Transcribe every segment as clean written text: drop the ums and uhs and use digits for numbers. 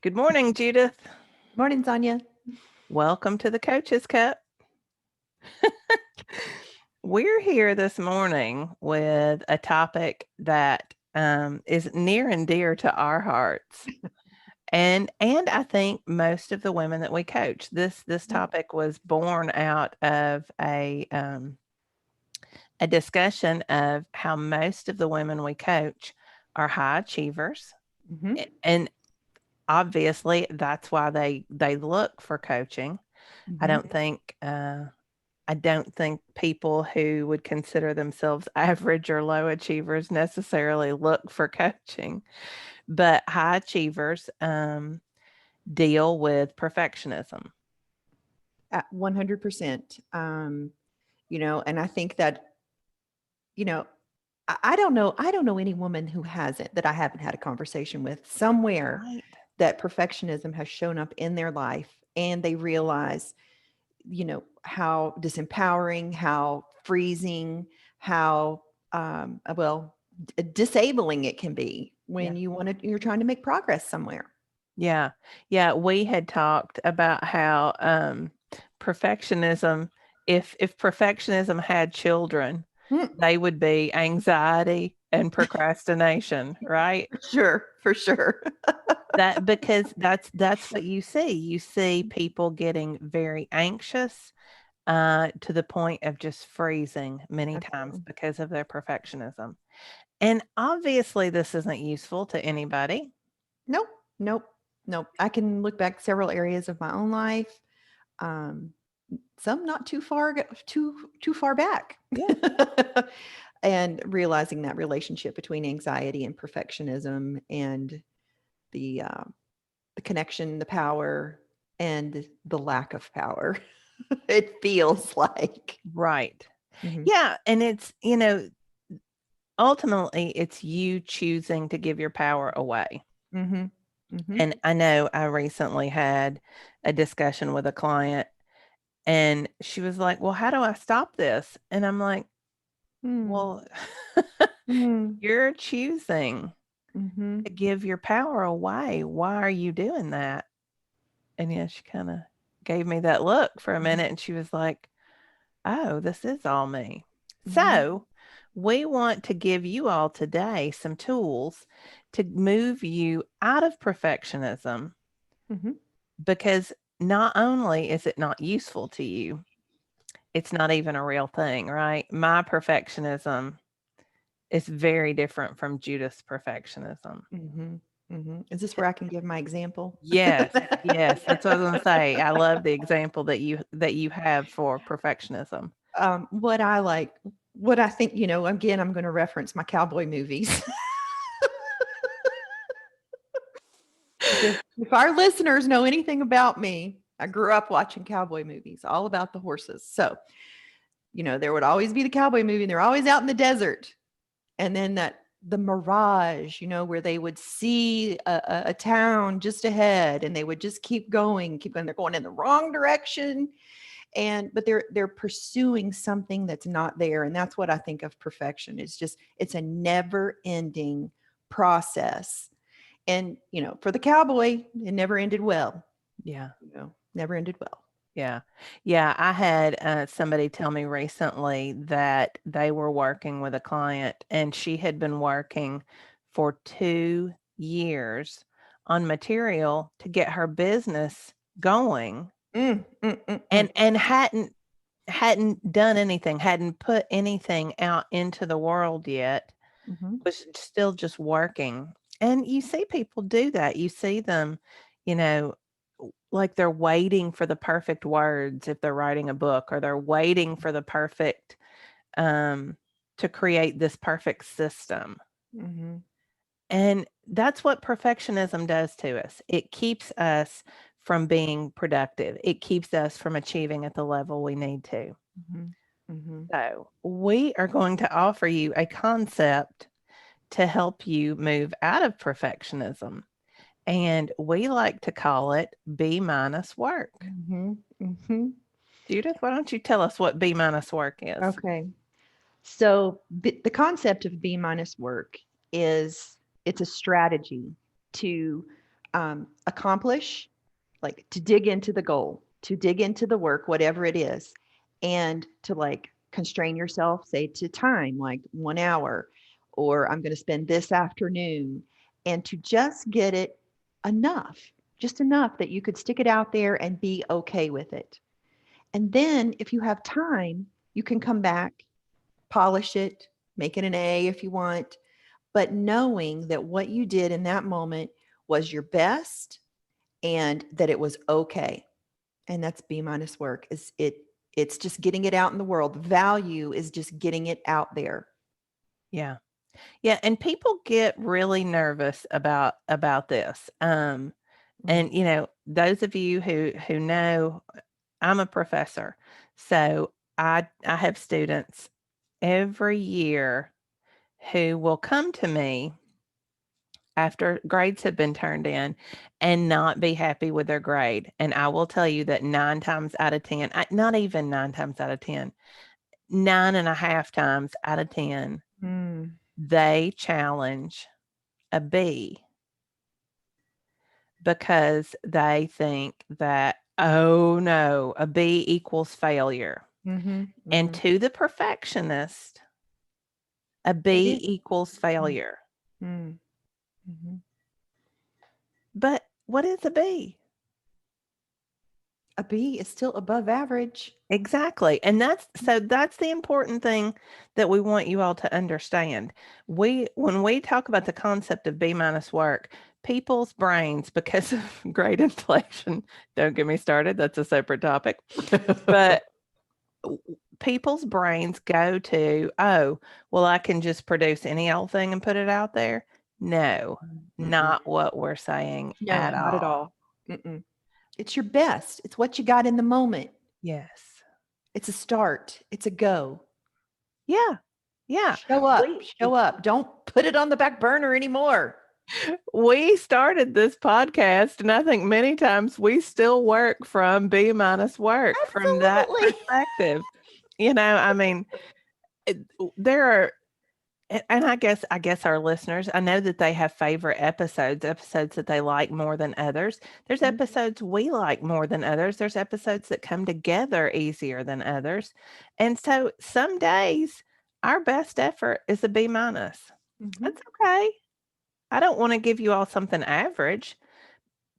Good morning, Judith. Morning, Sonya. Welcome to the Coach's Cup. We're here this morning with a topic that is near and dear to our hearts, and I think most of the women that we coach. This topic was born out of a discussion of how most of the women we coach are high achievers, Mm-hmm. and obviously that's why they look for coaching. I Mm-hmm. don't think I don't think people who would consider themselves average or low achievers necessarily look for coaching, but high achievers deal with perfectionism. At 100%. And I think that, you know, I don't know. I don't know any woman who hasn't that I haven't had a conversation with somewhere Right. that perfectionism has shown up in their life and they realize, how disempowering, how freezing, how, disabling it can be Yeah. when you're trying to make progress somewhere. Yeah. Yeah. We had talked about how perfectionism, if perfectionism had children, Mm, they would be anxiety and procrastination, right? for sure. That because that's what you see. You see people getting very anxious, to the point of just freezing many times Absolutely. because of their perfectionism. And obviously, this isn't useful to anybody. Nope, nope, nope. I can look back several areas of my own life. Um, some not too far back. Yeah. And realizing that relationship between anxiety and perfectionism and the uh, the connection, the power, and the lack of power. It feels like. Right. Mhm, Yeah. And ultimately, it's you choosing to give your power away. mhm, mhm, And I know I recently had a discussion with a client, and she was like, "Well, how do I stop this?" And I'm like, mm, "Well, mm, you're choosing mhm, to give your power away. Why are you doing that?" And yeah, she kind of gave me that look for a mhm, minute and she was like, "Oh, this is all me." mhm, So, we want to give you all today some tools to move you out of perfectionism, mhm. because not only is it not useful to you, it's not even a real thing, right? My perfectionism is very different from Judith's perfectionism. Mhm, mhm. Is this where I can give my example? Yes, yes, that's what I was gonna say. I love the example that you have for perfectionism. What I like, what I think, again, I'm going to reference my cowboy movies. If our listeners know anything about me, I grew up watching cowboy movies, all about the horses. So, there would always be the cowboy movie, and they're always out in the desert. And then the mirage, where they would see a town just ahead and they would just keep going, keep going. They're going in the wrong direction. But they're pursuing something that's not there. And that's what I think of perfection. It's a never ending process. And for the cowboy, it never ended well. Yeah. Never ended well. Yeah. Yeah, I had, somebody tell me recently that they were working with a client, and she had been working for 2 years on material to get her business going, Mm, mm, mm, mm. and hadn't done anything, hadn't put anything out into the world yet, Mhm. was still just working. And you see people do that. You see them, you know, like they're waiting for the perfect words if they're writing a book, or they're waiting for the perfect, um, to create this perfect system. Mhm. And that's what perfectionism does to us. It keeps us from being productive. It keeps us from achieving at the level we need to. Mhm. Mhm. So, we are going to offer you a concept to help you move out of perfectionism. And we like to call it B minus work. Mhm. Mhm. Judith, why don't you tell us what B minus work is? Okay. So the concept of B minus work is it's a strategy to accomplish, like to dig into the goal, to dig into the work, whatever it is, and to like constrain yourself, say to time, like 1 hour, or I'm going to spend this afternoon, and to just get it enough, just enough that you could stick it out there and be okay with it. And then if you have time, you can come back, polish it, make it an A if you want, but knowing that what you did in that moment was your best and that it was okay. And that's B minus work. It's just getting it out in the world. Value is just getting it out there. Yeah. Yeah, and people get really nervous about this. And those of you who know, I'm a professor. So I have students every year who will come to me after grades have been turned in and not be happy with their grade. And I will tell you that 9 times out of 10, not even 9 times out of 10, 9.5 times out of 10, Mm. they challenge a B because they think that, oh no, a B equals failure. Mm-hmm. And Mm-hmm. to the perfectionist, a It B is. equals failure. Mm. Mm-hmm. But what is a B? A B is still above average. Exactly. And that's the important thing that we want you all to understand. When we talk about the concept of B minus work, people's brains, because of grade inflation, don't get me started, that's a separate topic. But people's brains go to, oh, well, I can just produce any old thing and put it out there. No, Mm-mm. not what we're saying No, at not at all. all. Mm-mm. It's your best. It's what you got in the moment. Yes. It's a start. It's a go. Yeah. Yeah. Show up. We Show up. Don't put it on the back burner anymore. we started this podcast, and I think many times we still work from B minus work from that Absolutely. perspective. I mean, there are, and I guess our listeners, I know that they have favorite episodes that they like more than others. There's Mhm. episodes we like more than others. There's episodes that come together easier than others. And so some days our best effort is a B minus. Mhm. That's okay. I don't want to give you all something average,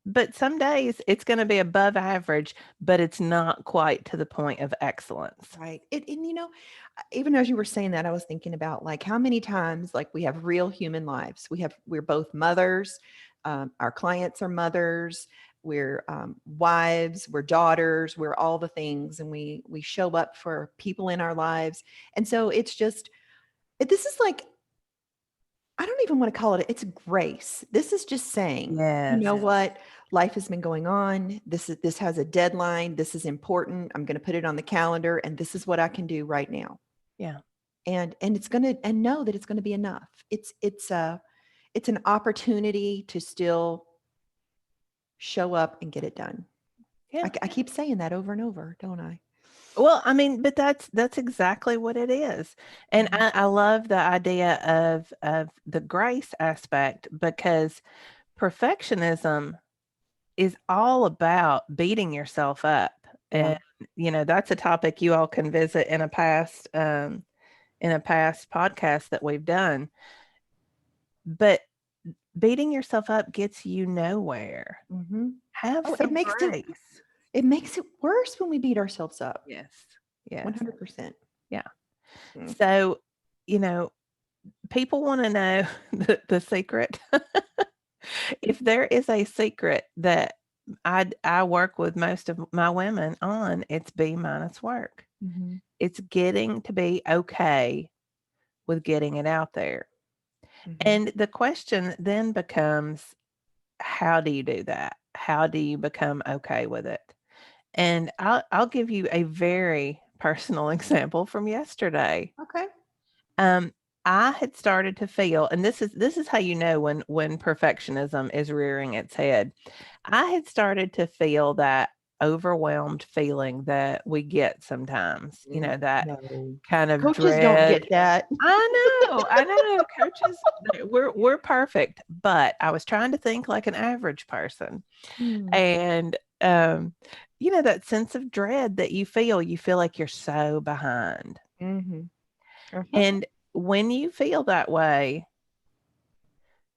but some days it's going to be above average, but it's not quite to the point of excellence. Right. And even as you were saying that, I was thinking about like how many times like we have real human lives. We're both mothers. Our clients are mothers. We're wives. We're daughters. We're all the things, and we show up for people in our lives. And so it's just this is like I don't even want to call it, it's grace. This is just saying, you Yes. know what? Life has been going on. This has a deadline. This is important. I'm going to put it on the calendar and this is what I can do right now. Yeah. And it's going to and know that it's going to be enough. It's an opportunity to still show up and get it done. Yeah. I keep saying that over and over, don't I? Well, I mean, but that's exactly what it is. And Mhm. I love the idea of the grace aspect because perfectionism is all about beating yourself up. Yeah. And that's a topic you all can visit in a past podcast that we've done. But beating yourself up gets you nowhere. Hmm. Have Oh, some grace. it makes it worse when we beat ourselves up. Yes. Yes. 100%. Yeah. Mm. So, you know, people want to know the secret. If there is a secret that I work with most of my women on, it's B minus work. Mhm. It's getting to be okay with getting it out there. Mhm. And the question then becomes, how do you do that? How do you become okay with it? And I'll give you a very personal example from yesterday. Okay. Um, I had started to feel, and this is how you know when perfectionism is rearing its head. I had started to feel that, overwhelmed feeling that we get sometimes, that No. kind of Coaches don't dread. get that. I know, coaches, we're perfect, but I was trying to think like an average person. Mm. And, that sense of dread that you feel like you're so behind. Mhm. Uh-huh. And when you feel that way,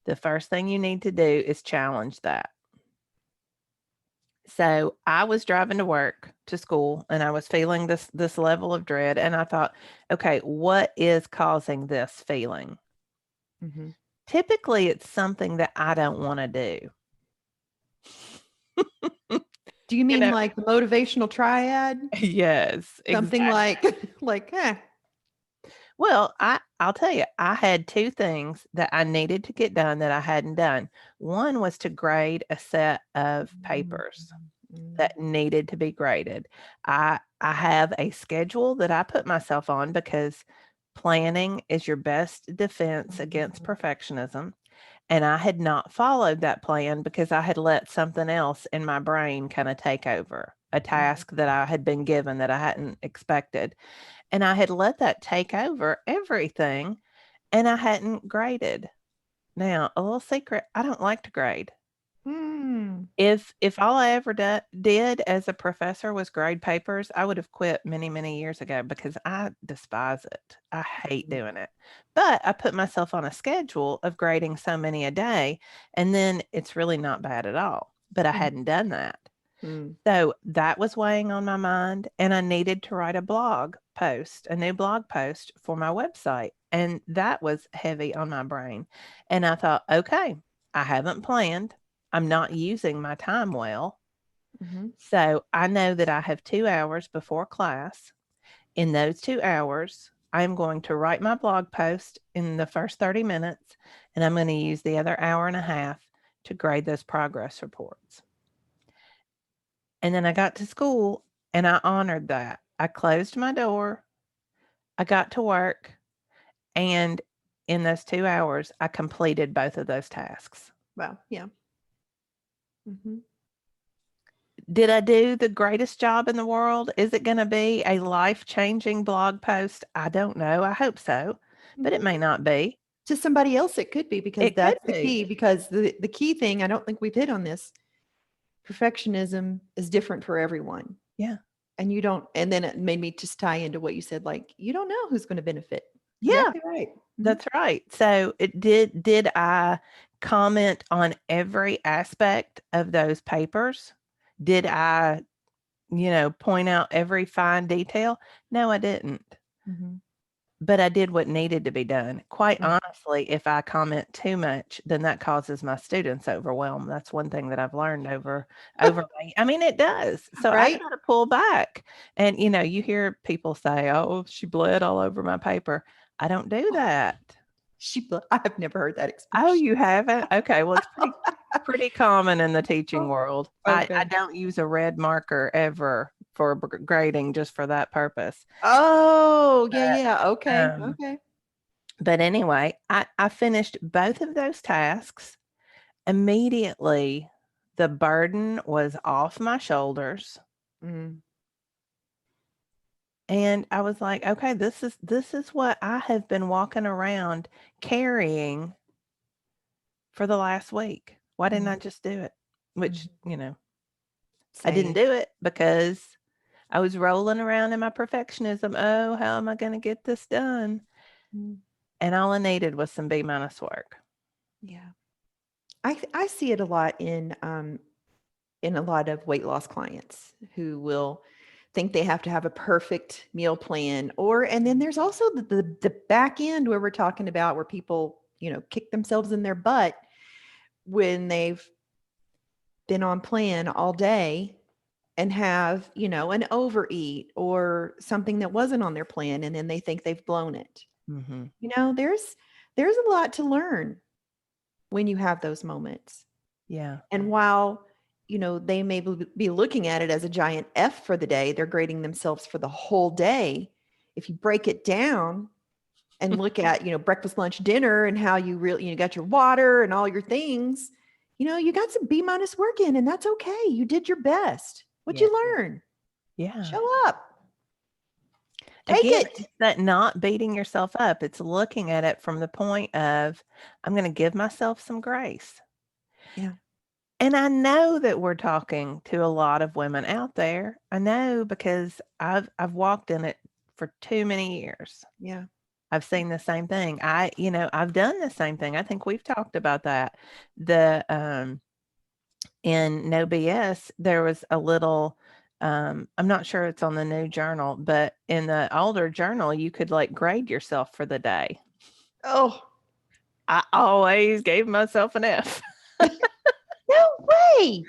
the first thing you need to do is challenge that. So I was driving to school, and I was feeling this level of dread, and I thought, okay, what is causing this feeling? Mhm. Typically, it's something that I don't want to do. Do you You mean know, like the motivational triad? yes, Something exactly. like. Well, I'll tell you, I had 2 things that I needed to get done that I hadn't done. One was to grade a set of Mm, papers mm, that needed to be graded. I have a schedule that I put myself on because planning is your best defense against mhm, perfectionism, and I had not followed that plan because I had let something else in my brain kinda take over, a mhm, task that I had been given that I hadn't expected, and I had let that take over everything, and I hadn't graded. Now, a little secret, I don't like to grade. mm, If all I ever did as a professor was grade papers, I would have quit many, many years ago because I despise it. I hate mm, doing it. But I put myself on a schedule of grading so many a day, and then it's really not bad at all. But I mm, hadn't done that. mm, So that was weighing on my mind, and I needed to write a new blog post for my website. And that was heavy on my brain. And I thought, okay, I haven't planned. I'm not using my time well. mhm, So I know that I have 2 hours before class. In those 2 hours, I'm going to write my blog post in the first 30 minutes, and I'm going to use the other hour and a half to grade those progress reports. And then I got to school and I honored that. I closed my door, I got to work, and in those 2 hours, I completed both of those tasks. wow, yeah. Mhm, Did I do the greatest job in the world? Is it gonna be a life-changing blog post? I don't know. I hope so, but it mhm. may not be. To somebody else, it could be because It could that's the be. key. Because the key thing, I don't think we've hit on this. Perfectionism is different for everyone, Yeah. and you don't. And then it made me just tie into what you said. Like you don't know who's going to benefit. Yeah, Exactly right. Mhm, that's right. So, it did I comment on every aspect of those papers? Did I point out every fine detail? No, I didn't. mhm, But I did what needed to be done. Quite mm. honestly, if I comment too much, then that causes my students overwhelm. That's one thing that I've learned I mean, it does. So I Right? try to pull back. And you hear people say, "Oh, she bled all over my paper." I don't do that. I have never heard that Oh, expression. you haven't? Okay, well, it's pretty common in the teaching world. I Okay. don't use a red marker ever for grading just for that purpose. Oh, yeah, But, yeah. Okay. um Okay. but anyway, I finished both of those tasks. Immediately, the burden was off my shoulders, Mm, and I was like, "Okay, this is what I have been walking around carrying for the last week. Why didn't mm, I just do it?" Which, mhm. I didn't Same. do it because I was rolling around in my perfectionism. "Oh, how am I gonna get this done?" Mm, And all I needed was some B minus work. yeah. I see it a lot in a lot of weight loss clients who will think they have to have a perfect meal plan. Or and then there's also the back end where we're talking about where people, kick themselves in their butt when they've been on plan all day and have, an overeat or something that wasn't on their plan, and then they think they've blown it. Mhm. There's a lot to learn when you have those moments. Yeah. And while, they may be looking at it as a giant F for the day, they're grading themselves for the whole day. If you break it down and look at, breakfast, lunch, dinner, and how you really, got your water and all your things, you got some B minus work in, and that's okay. You did your best. What'd Yeah. you learn? Yeah. Show up. Take Again, it. it's that not beating yourself up. It's looking at it from the point of, I'm going to give myself some grace. Yeah. And I know that we're talking to a lot of women out there. I know because I've walked in it for too many years. Yeah. I've seen the same thing. I've done the same thing. I think we've talked about that. The In No BS, there was a little I'm not sure it's on the new journal, but in the older journal, you could like grade yourself for the day. Oh, I always gave myself an F. no way.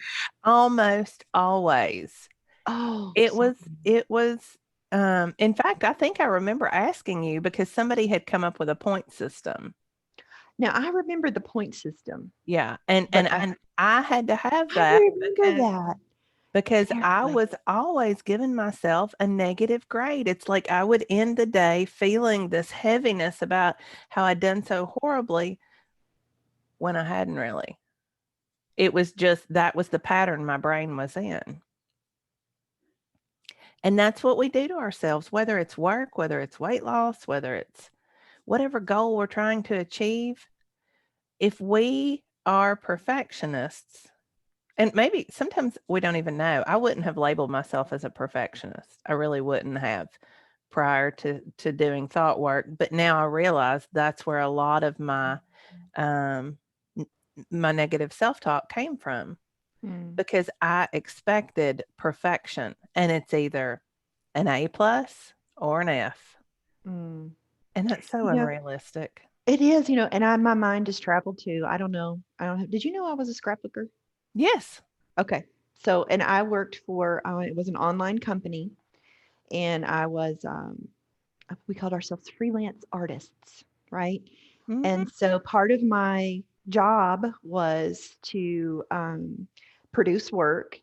Almost always. Oh, It so was it was in fact, I think I remember asking you because somebody had come up with a point system. now I remember the point system, Yeah, and but and I had to have I that remember that because I apparently. was always giving myself a negative grade. It's like I would end the day feeling this heaviness about how I'd done so horribly when I hadn't really. It was just that was the pattern my brain was in. And that's what we do to ourselves, whether it's work, whether it's weight loss, whether it's whatever goal we're trying to achieve. If we are perfectionists, and maybe sometimes we don't even know. I wouldn't have labeled myself as a perfectionist. I really wouldn't have prior to doing thought work. But now I realize that's where a lot of um, my negative self talk came from Mm, because I expected perfection, and it's either an A plus or an F, mm. and that's so You know, unrealistic. it is, and my mind has traveled too. I don't know. I don't have, did you know I was a scrapbooker? Yes. Okay. So, and I worked for, it was an online company, and I was, we called ourselves freelance artists, right? Hmm. And so part of my job was to produce work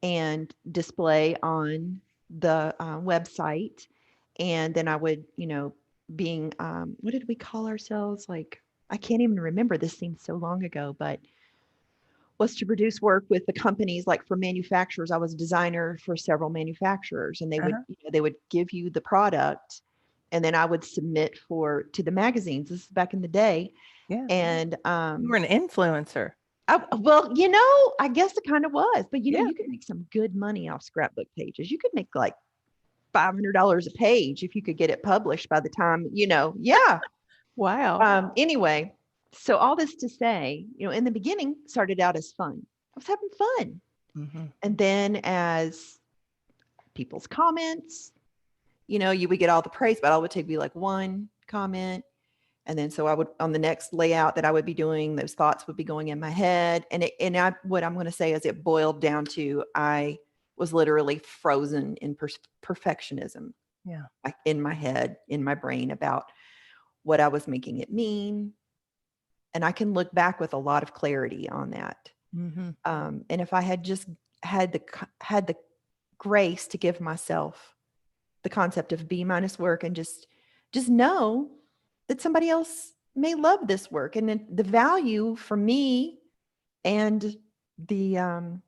and display on the website. And then I would, being, what did we call ourselves? Like, I can't even remember. This seems so long ago, but was to produce work with the companies like for manufacturers. I was a designer for several manufacturers, and Uh-huh. they would give you the product, and then I would submit for to the magazines. This is back in the day. Yeah. And You were an influencer. well, I guess it kind of was, but Yeah. you could make some good money off scrapbook pages. You could make like $500 a page if you could get it published by the time, yeah. Wow. Anyway, so all this to say, in the beginning started out as fun. I was having fun. Hmm. And then as people's comments, you would get all the praise, but all it would take be like one comment. And then so I would on the next layout that I would be doing, those thoughts would be going in my head. What I'm going to say is it boiled down to I was literally frozen in perfectionism, Yeah. like in my head, in my brain about what I was making it mean. And I can look back with a lot of clarity on that. Hmm. And if I had just had the grace to give myself the concept of B minus work and just know that somebody else may love this work, and the value for me and the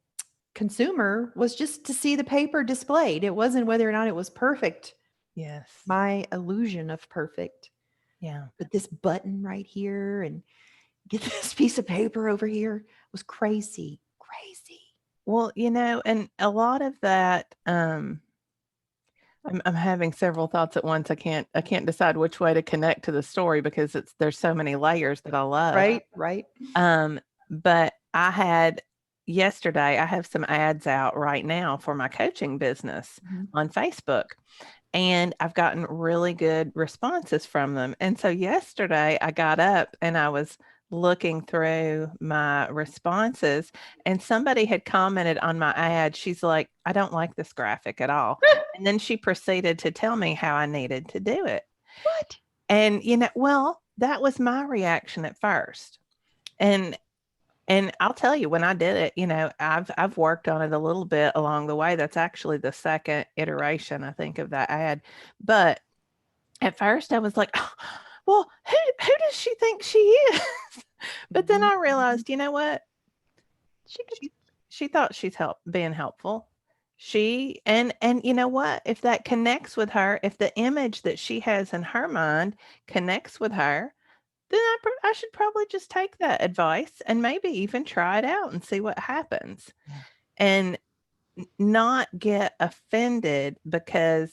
consumer was just to see the paper displayed. It wasn't whether or not it was perfect, Yes. my illusion of perfect. Yeah. But this button right here and get this piece of paper over here was crazy, crazy. Well, and a lot of that, I'm having several thoughts at once. I can't decide which way to connect to the story because there's so many layers that I love. Right, right. Um, but yesterday, I have some ads out right now for my coaching business Mhm. on Facebook, and I've gotten really good responses from them. And so yesterday I got up and I was looking through my responses, and somebody had commented on my ad. She's like, I don't like this graphic at all. And then she proceeded to tell me how I needed to do it. What? And, well, that was my reaction at first. And and I'll tell you, when I did it, I've worked on it a little bit along the way. That's actually the second iteration, I think, of that ad. But at first I was like, "Oh, well, who does she think she is?" But then Mhm, I mhm. realized, you know what? She could She she thought she's being helpful. And you know what? If that connects with her, if the image that she has in her mind connects with her, then I should probably just take that advice and maybe even try it out and see what happens, Yeah. and not get offended because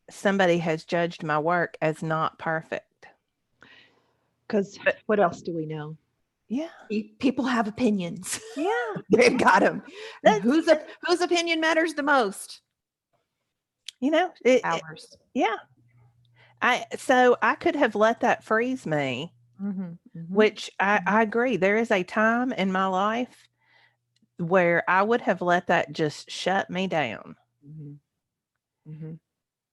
somebody has judged my work as not perfect. Because But what else do we know? yeah, People have opinions. yeah, They've got them. And that's whose opinion matters the most? it, Ours. yeah. So I could have let that freeze me, Mhm, mhm, which I agree. There is a time in my life where I would have let that just shut me down. mhm, mhm.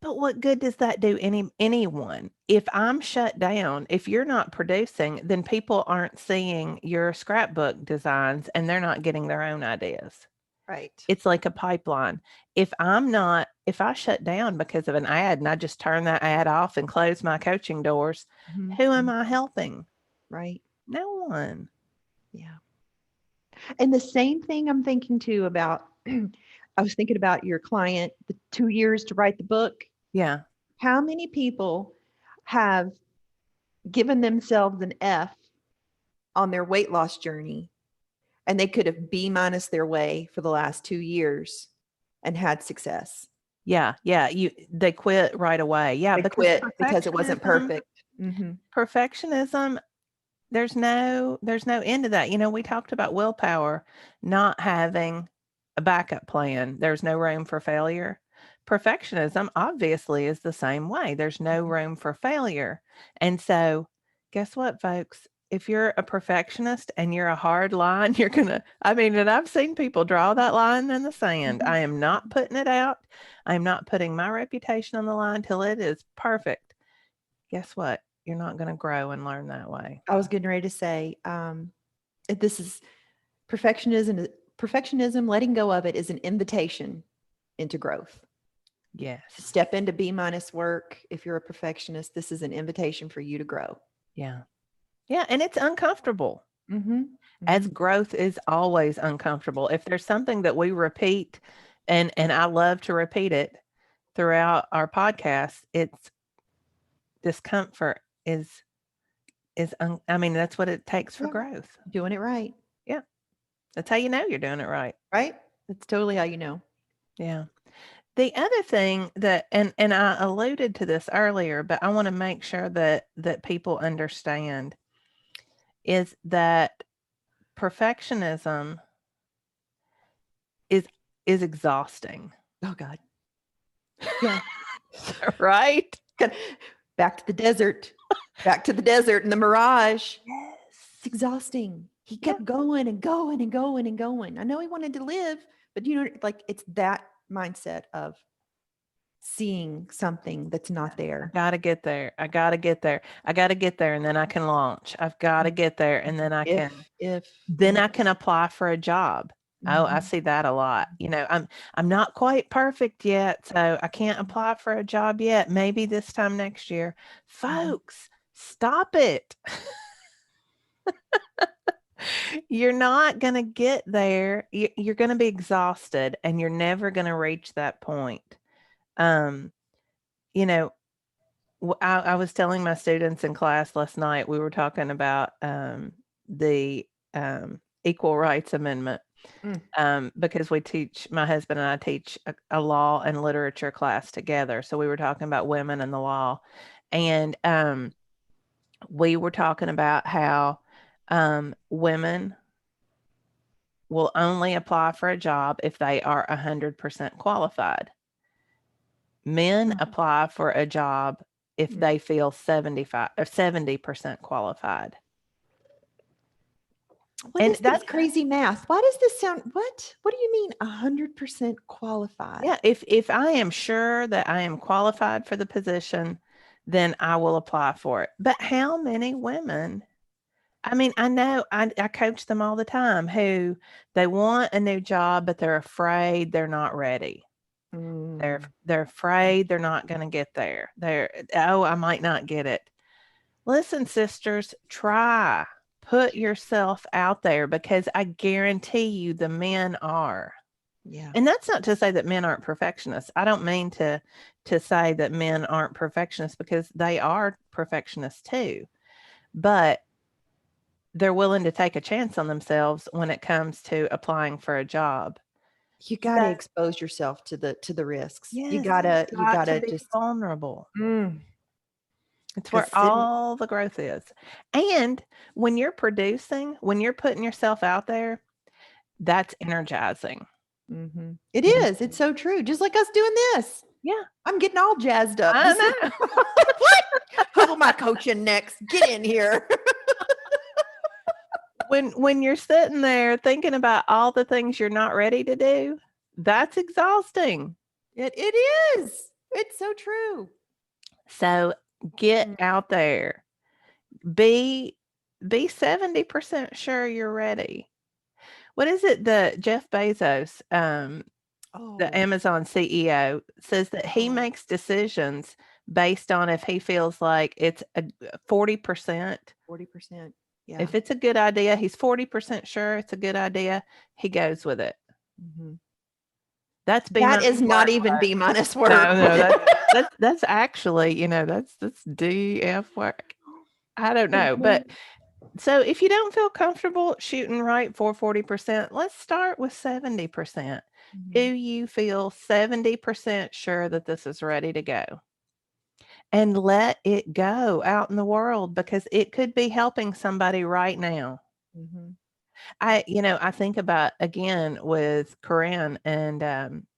But what good does that do anyone? If I'm shut down, if you're not producing, then people aren't seeing your scrapbook designs and they're not getting their own ideas. Right. It's like a pipeline. If I shut down because of an ad and I just turn that ad off and close my coaching doors, Mhm, who am mhm. I helping? Right. No one. Yeah. And the same thing I'm thinking too about, I was thinking about your client, the 2 years to write the book. Yeah. How many people have given themselves an F on their weight loss journey, and they could have B minus their way for the last 2 years and had success? Yeah. Yeah. They quit right away. Yeah, They because quit because it wasn't perfect. perfectionism, there's no end to that. We talked about willpower not having a backup plan. There's no room for failure. Perfectionism obviously is the same way. There's no room for failure. And so, guess what, folks? If you're a perfectionist and you're a hard line, and I've seen people draw that line in the sand. Mhm. I am not putting it out. I'm not putting my reputation on the line till it is perfect. Guess what? You're not going to grow and learn that way. I was getting ready to say, this is perfectionism. Perfectionism, letting go of it is an invitation into growth. To Yes. step into B minus work, if you're a perfectionist, this is an invitation for you to grow. Yeah. Yeah, and it's uncomfortable, Mm-hmm. as Mm-hmm. growth is always uncomfortable. If there's something that we repeat, and I love to repeat it throughout our podcast, it's discomfort that's what it takes for Yeah. growth. Doing it right. Yeah. That's how you know you're doing it right. Right? That's totally how you know. Yeah. The other thing that and I alluded to this earlier, but I want to make sure that people understand is that perfectionism is is exhausting. Oh God. Yeah. Right? Back to the desert. Back to the desert and the mirage. It's Yes. exhausting. He Yeah. kept going and going and going and going. I know he wanted to live, but like it's that mindset of seeing something that's not I there. gotta get there. I gotta get there. I gotta get there and then I can launch. I've gotta get there and then I can If, then I can apply for a job. Oh, I mhm, see that a lot. I'm not quite perfect yet, so I can't apply for a job yet. Maybe this time next year. mhm, Folks, stop it. You're not going to get there. You're going to be exhausted and you're never going to reach that point. Um, you know, I was telling my students in class last night, we were talking about the Equal Rights Amendment, mm, because my husband and I teach a law and literature class together. So we were talking about women and the law. And we were talking about how women will only apply for a job if they are 100% qualified. Men mm, apply for a job if mm. they feel 75 or 70% qualified. What And is this that crazy math? Why does this sound? What do you mean 100% qualified? Yeah, if I am sure that I am qualified for the position, then I will apply for it. But how many women, I know I coach them all the time, who they want a new job, but they're afraid they're not ready. They're Mm. they're afraid they're not going to get there. Oh, I might not get it. Listen, sisters, try. Put yourself out there because I guarantee you the men are. Yeah. And that's not to say that men aren't perfectionists. I don't mean to say that men aren't perfectionists, because they are perfectionists too. But they're willing to take a chance on themselves when it comes to applying for a job. You So, gotta expose yourself to the risks. You yes, gotta you've you got to gotta be just vulnerable. mm, It's 'cause where sitting all the growth is. And when you're producing, when you're putting yourself out there, that's energizing. mhm. It When is, it's so true, just like us doing this. Yeah, I'm getting all jazzed up. I This is know. what? Who am I coaching next? Get in here. When you're sitting there thinking about all the things you're not ready to do, that's exhausting. It is. It's so true. So get Mm. out there. Be be 70% sure you're ready. What is it that Jeff Bezos, the Oh, Amazon CEO, says that he oh, makes decisions based on if he feels like it's a 40%. 40%. Yeah. If it's a good idea, he's 40% sure it's a good idea, he goes with it. Mhm. That's B That minus is not work. even B minus No, work. no, that's actually, that's DF work. I don't know, but Mhm. so if you don't feel comfortable shooting right for 40%, let's start with 70%. Do Mhm. you feel 70% sure that this is ready to go? And let it go out in the world, because it could be helping somebody right now. Mhm. I think about, again, with Corinne and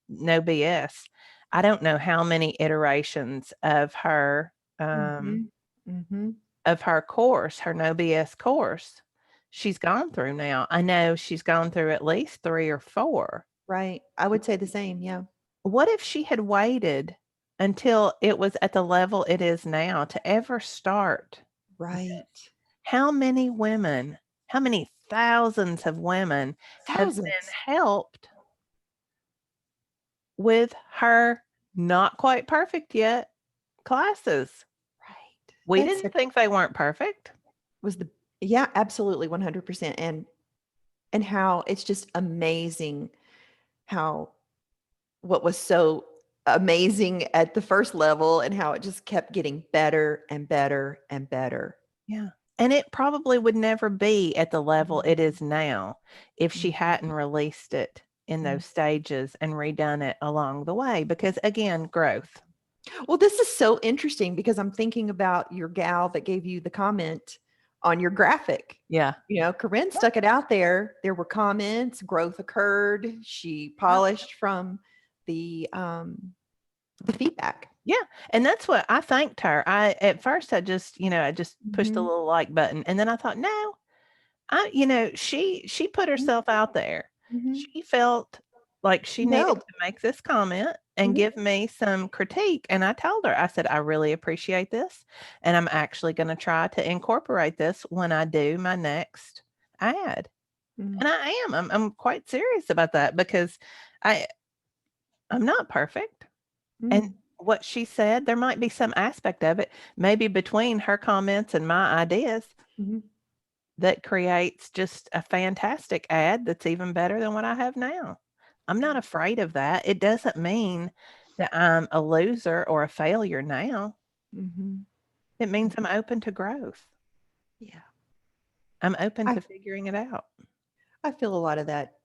No BS. I don't know how many iterations Mhm. Mhm. of her course, her No BS course, she's gone through now. I know she's gone through at least 3 or 4. Right. I would say the same. Yeah. What if she had waited until it was at the level it is now to ever start? Right. How many women, how many thousands of women have been Thousands. helped with her not quite perfect yet classes? Right. We That's didn't think they weren't perfect. was the yeah, absolutely 100%. And how it's just amazing how what was so amazing at the first level and how it just kept getting better and better and better. Yeah. And it probably would never be at the level Mhm. it is now if she Mhm. hadn't released it in Mhm. those stages and redone it along the way, because again, growth. Well, this is so interesting because I'm thinking about your gal that gave you the comment on your graphic. Yeah. Corinne stuck it out there. There were comments, growth occurred. She Yeah. polished from the feedback. Yeah, and that's what I thanked her. At first I just pushed the Mhm. little like button, and then I thought, "No, she put Mhm. herself out there. Mhm. She felt like she She needed bailed. to make this comment and Mhm. give me some critique, and I told her, I said, "I really appreciate this, and I'm actually gonna try to incorporate this when I do my next ad." Mhm. And I am. I'm quite serious about that, because I I'm not perfect. And Mm. what she said, there might be some aspect of it, maybe between her comments and my ideas, Mhm. that creates just a fantastic ad that's even better than what I have now. I'm not afraid of that. It doesn't mean that I'm a loser or a failure now. Mhm. It means Mhm. I'm open to growth. Yeah. I'm open I to figuring it out. I feel a lot of that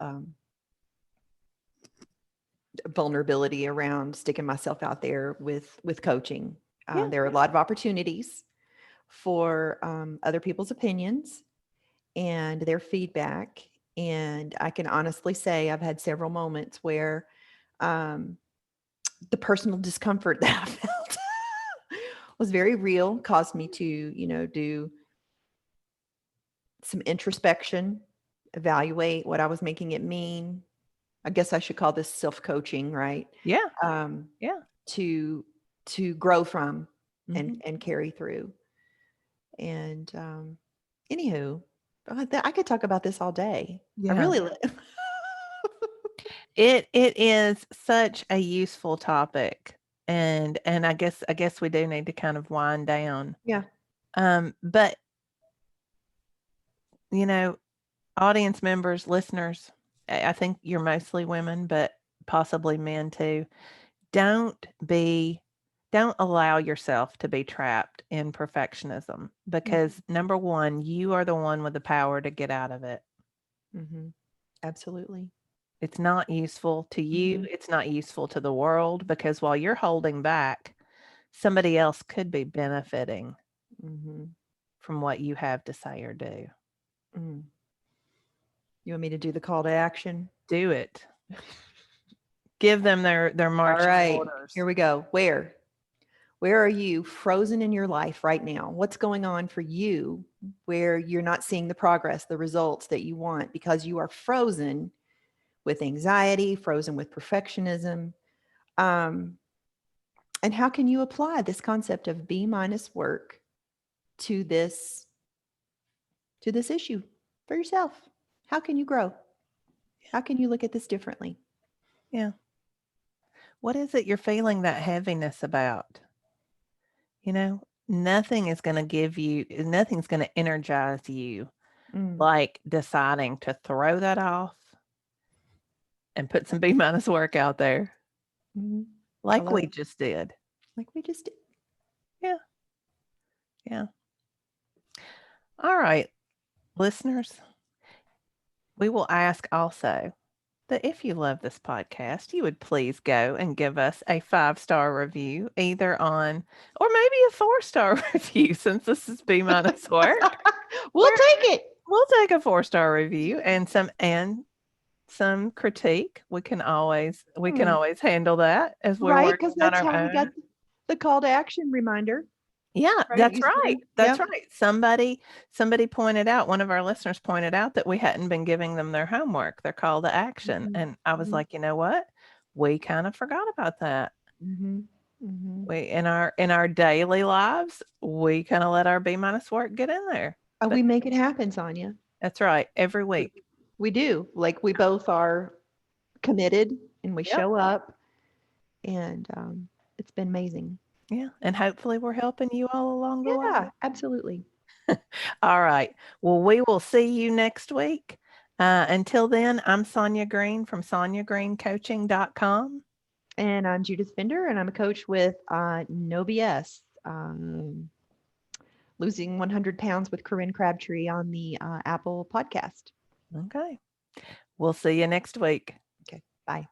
vulnerability around sticking myself out there with coaching. Yeah. There are a lot of opportunities for other people's opinions and their feedback. And I can honestly say I've had several moments where um, the personal discomfort that I felt was very real, caused me to, do some introspection, evaluate what I was making it mean. I guess I should call this self coaching, right? Yeah. Um, Yeah. to to grow from and Mhm. and carry through. And anywho, I could talk about this all day. I Yeah. really It is such a useful topic, and I guess we do need to kind of wind down. yeah. But, you know, audience members, listeners, I think you're mostly women, but possibly men too. Don't be don't allow yourself to be trapped in perfectionism Mhm. because number 1, you are the one with the power to get out of it. Mhm. Absolutely. It's not useful to you, Mhm. it's not useful to the world because while you're holding back, somebody else could be benefiting Mhm. from what you have to say or do. Mm. You want me to do the call to action? Do it. Give them their All marching right. Here orders. we go. Where? Where are you frozen in your life right now? What's going on for you where you're not seeing the progress, the results that you want because you are frozen with anxiety, frozen with perfectionism? Um, and how can you apply this concept of B minus work to this issue for yourself? How can you grow? How can you look at this differently? Yeah. What is it you're feeling that heaviness about? You know, nothing's going to energize you Mm, like deciding to throw that off and put some B minus work out there mhm. I like love we it. just did. Like we just did. Yeah. Yeah. All right, listeners, we will ask also that if you love this podcast, you would please go and give us a 5-star review, either on, or maybe a 4-star review since this is B minus work. We'll We're, take it. we'll take a 4-star review and some critique. We can Hmm. always handle that as we're Right, working because on that's our how we got own. the call to action reminder, Yeah, right? that's You right. said, That's yep. right. Somebody pointed out, one of our listeners pointed out that we hadn't been giving them their homework, their call to action. Mhm, And I was mhm, like, you know what? We kind of forgot about that. mhm, mhm. We in our daily lives, we kind of let our B minus work get in there. But We make it happen, Sonya. that's right. Every We week. we do. Like we both are committed and we Yep. show up, and it's been amazing. Yeah. And hopefully we're helping you all along the way. Yeah, absolutely. All right. Well, we will see you next week. Until then, I'm Sonya Green from SonyaGreenCoaching.com. And I'm Judith Fender, and I'm a coach with No BS, losing 100 pounds with Corinne Crabtree on the Apple podcast. Okay. We'll see you next week. Okay, bye.